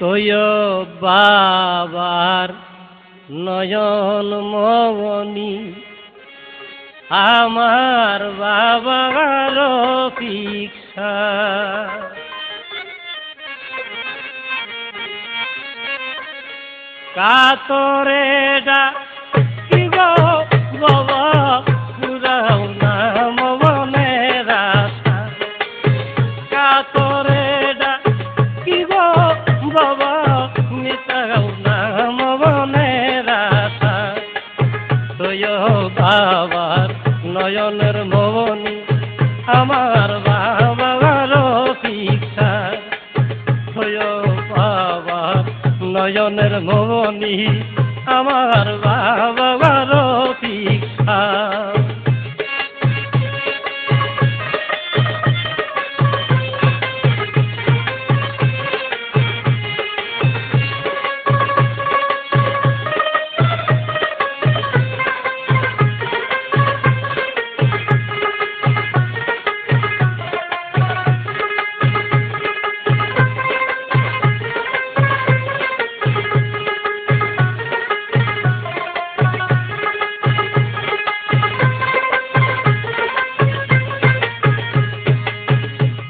তোয় বাবার নয়ন মনি আমার বাবার পিছা কাতরে ডাকি গো বাবা পুরাও না মনের আশা কাতরে ডাকি গো বাবা মিটাও না মনের আশা তোয় বাবার নয়নের মনি আমার বাবার পিছা তোয় বাবার নয়নের মনি আমার বাবার পিছা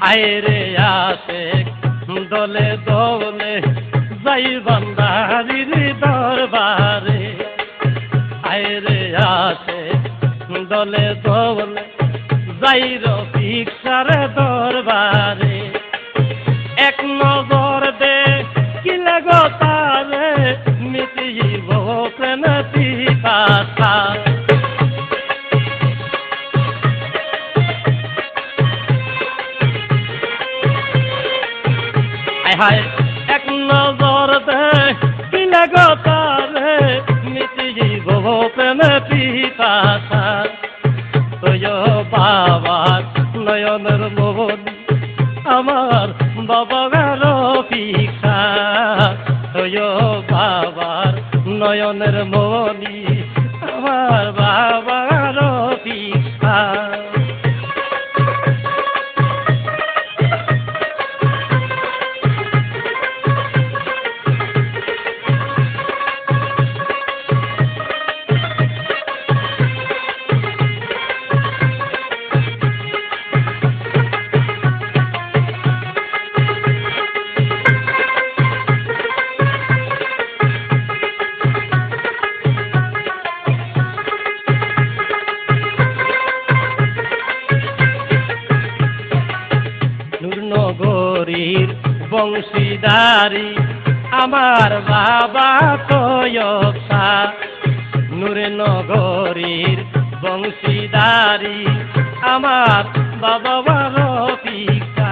আইরে আসে দলে দলে যাই বান্দারির দরবারে আইরে আসে দলে দলে যাই রফিক সারে দরবারে এক নজর দে কি লাগো তারে মিটিব প্রেম পিপাসা হায় এক নজর দে কি লাগো তারে মিটিব প্রেম পিপাসা তোয় বাবার নয়নের মনি আমার বাবার পিছা তোয় বাবার নয়নের মনি আমার বাবার পিছা নগরীর বংশীদারি আমার বাবা তোয়সা নূরে নগরীর বংশীদারি আমার বাবা রফিকা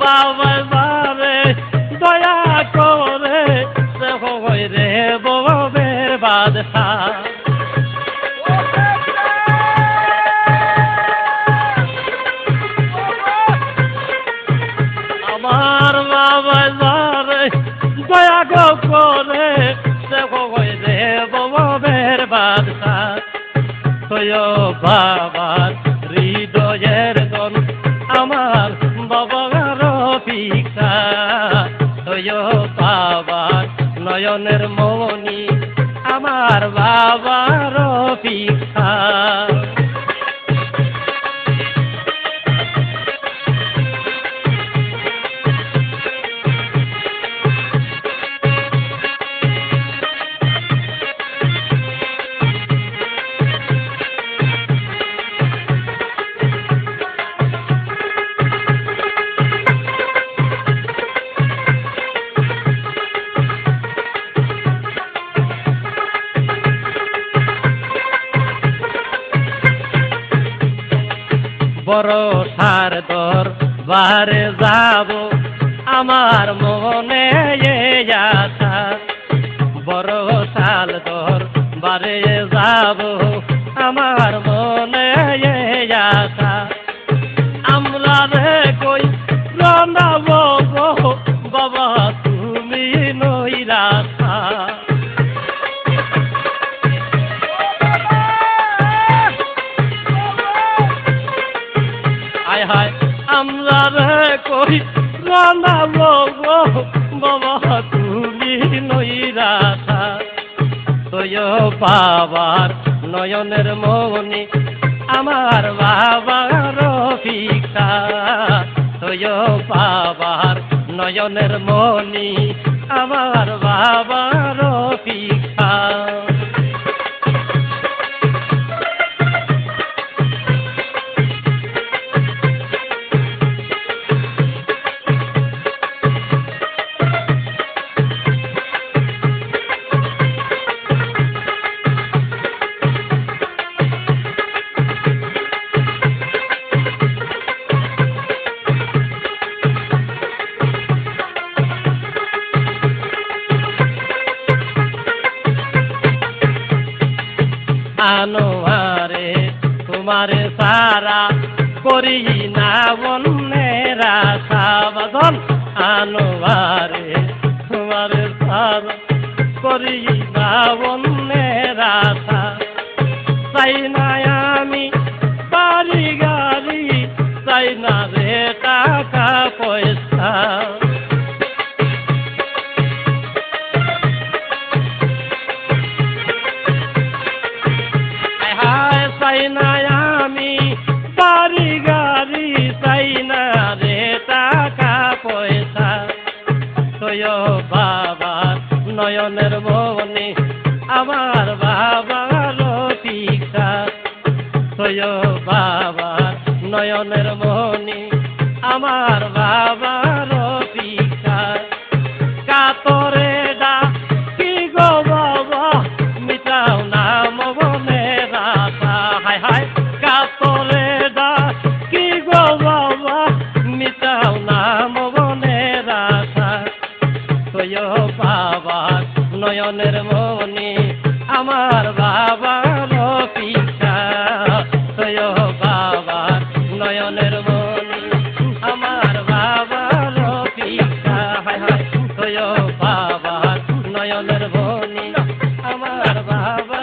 বাবা বারে দয়া করে রে ববের বাদশা আমার বাবা যারে দয়া গো করে রে ববের বাদশা তোয় বাবার হৃদয়ের দন আমার বাবার পিছা তোয় বাবার নয়নের মনি আমার বাবার পিছা বড় সার দর বারে যাব আমার মনে আশা বড় সাল দর বারে যাব আমার মনে আশা আমরা রে কই রান্নাব বাবা তুমি নইরাশা হায় আমরা রে কই রান্নাব বাবা তুমি নৈরাথা তোয় বাবার নয়নের মনি আমার বাবা রফিকা তোয় বাবার নয়নের মনি আমার বাবা রফিকা আনোয়ারে তোমারে সারা করি না বন্যের আশা বাদল আনোয়ারে তোমারে সারা করি না বন্যের আশা চাই না আমি বাড়ি গাড়ি চাই না রে টাকা পয়সা চাই না আমি বাড়ি গাড়ি চাই না রে টাকা পয়সা তোয় বাবার নয়নের মনি আমার বাবা রফিকা তোয় বাবার নয়নের মনি আমার বাবা রফিকা কাতরে ডা কি গো বাবা মিটাও না মনের আশা হায় হায় কাতরে ডা কি গো বাবা মিটাও না মনের আশা তোয় বাবার নয়নের মনি আমার বাবা রফিকা তোয় বাবার নয়নের মনি আমার বাবা রফিকা হায় হায় তোয় বাবার নয়নের মনি আমার বাবা